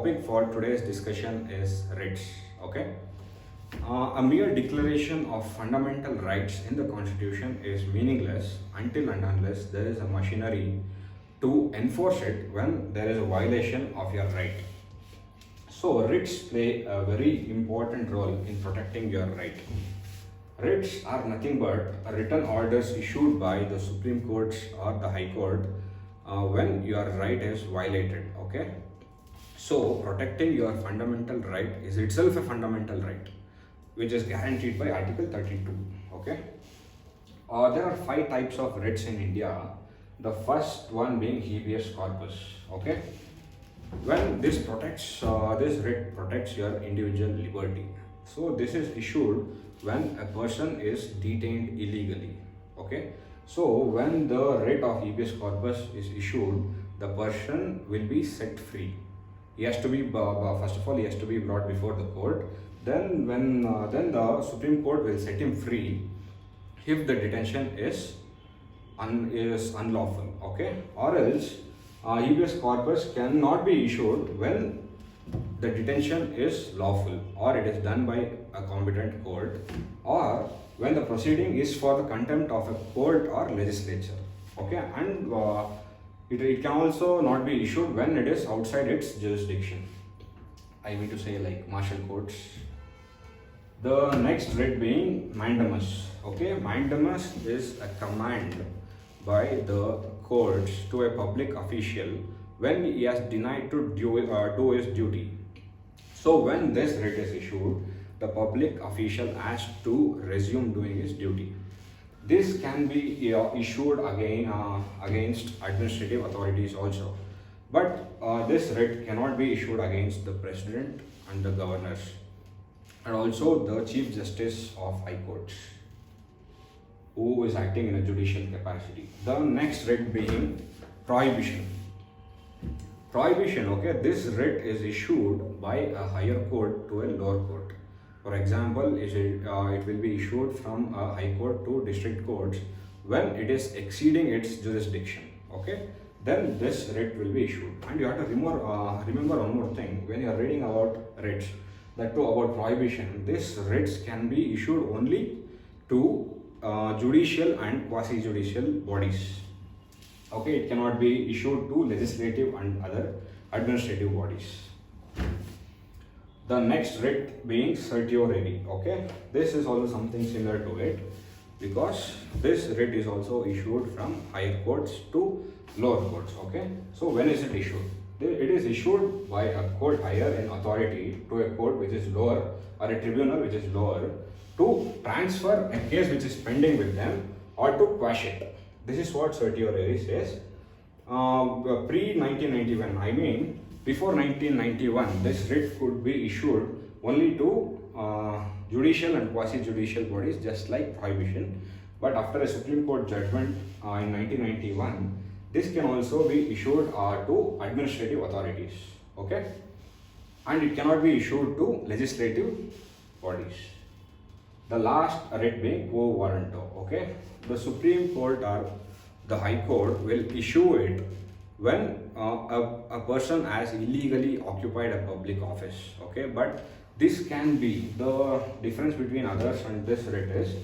topic for today's discussion is writs. Okay, a mere declaration of fundamental rights in the Constitution is meaningless until and unless there is a machinery to enforce it when there is a violation of your right. So, writs play a very important role in protecting your right. Writs are nothing but written orders issued by the Supreme Courts or the High Court when your right is violated. Okay, so protecting your fundamental right is itself a fundamental right, which is guaranteed by Article 32. Okay, there are five types of writs in India. The first one being habeas corpus. Okay, when this writ protects your individual liberty. So this is issued when a person is detained illegally. Okay, so when the writ of habeas corpus is issued, the person will be set free. He has to be first of all he has to be brought before the court. Then the Supreme Court will set him free if the detention is unlawful. Okay, or else habeas corpus cannot be issued when the detention is lawful or it is done by a competent court, or when the proceeding is for the contempt of a court or legislature. Okay, and it can also not be issued when it is outside its jurisdiction. I mean to say, like martial courts. The next writ being mandamus. Okay, mandamus is a command by the courts to a public official when he has denied to do his duty. So when this writ is issued, the public official has to resume doing his duty. This can be issued again against administrative authorities also, but this writ cannot be issued against the president and the governors, and also the chief justice of high courts, who is acting in a judicial capacity. The next writ being prohibition. Prohibition, okay, this writ is issued by a higher court to a lower court. For example, it will be issued from a high court to district courts when it is exceeding its jurisdiction. Okay, then this writ will be issued. And you have to remember one more thing when you are reading about writs, that too about prohibition. These writs can be issued only to judicial and quasi-judicial bodies. Okay, it cannot be issued to legislative and other administrative bodies. The next writ being certiorari. Okay, this is also something similar to it, because this writ is also issued from higher courts to lower courts. Okay, so when is it issued? It is issued by a court higher in authority to a court which is lower, or a tribunal which is lower, to transfer a case which is pending with them or to quash it. This is what certiorari says. Pre-1991, I mean before 1991, this writ could be issued only to judicial and quasi-judicial bodies, just like prohibition. But after a Supreme Court judgment in 1991, this can also be issued to administrative authorities. Okay, and it cannot be issued to legislative bodies. The last writ being quo warranto. Okay, the Supreme Court or the High Court will issue it when a person has illegally occupied a public office. Okay, but this can be, the difference between others and this writ is,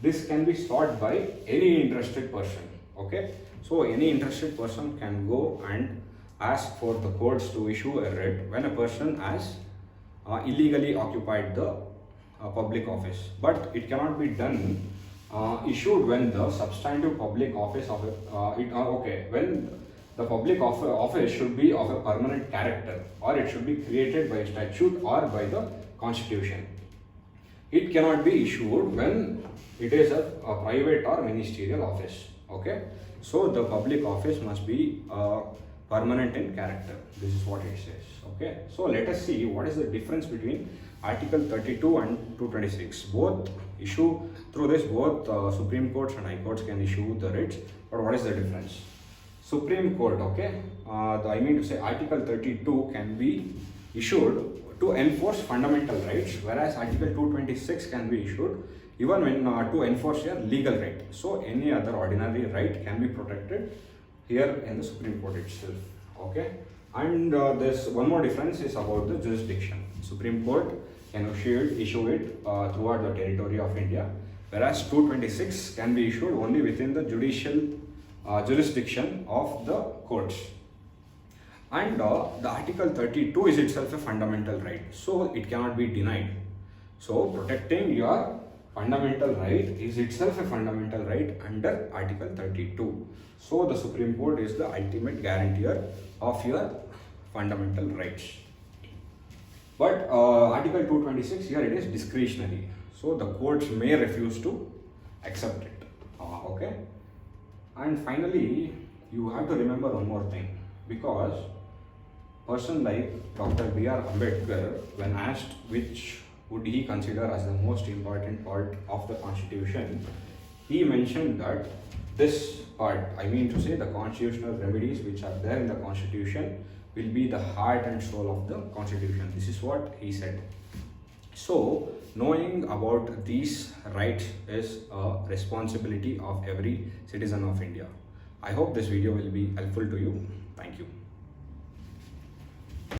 this can be sought by any interested person. Okay, so any interested person can go and ask for the courts to issue a writ when a person has illegally occupied the public office, but it cannot be done issued when the substantive public office of when the public office should be of a permanent character, or it should be created by a statute or by the constitution. It cannot be issued when it is a private or ministerial office. Okay, so the public office must be permanent in character. This is what it says. Okay, so let us see what is the difference between Article 32 and 226. Both issue through this, both Supreme Courts and High Courts can issue the writs, but what is the difference? Supreme Court, okay, I mean to say Article 32 can be issued to enforce fundamental rights, whereas Article 226 can be issued even when to enforce your legal right. So any other ordinary right can be protected here in the Supreme Court itself. Okay, And there's one more difference is about the jurisdiction. Supreme Court can issue it throughout the territory of India, whereas 226 can be issued only within the judicial jurisdiction of the courts. And the Article 32 is itself a fundamental right, so it cannot be denied. So protecting your fundamental right is itself a fundamental right under Article 32. So the Supreme Court is the ultimate guarantor of your fundamental rights. But Article 226 here, it is discretionary, so the courts may refuse to accept it. Okay. And finally, you have to remember one more thing, because person like Dr. B.R. Ambedkar, when asked which would he consider as the most important part of the Constitution, he mentioned that this part, I mean to say the constitutional remedies which are there in the Constitution, will be the heart and soul of the Constitution. This is what he said. So, knowing about these rights is a responsibility of every citizen of India. I hope this video will be helpful to you. Thank you.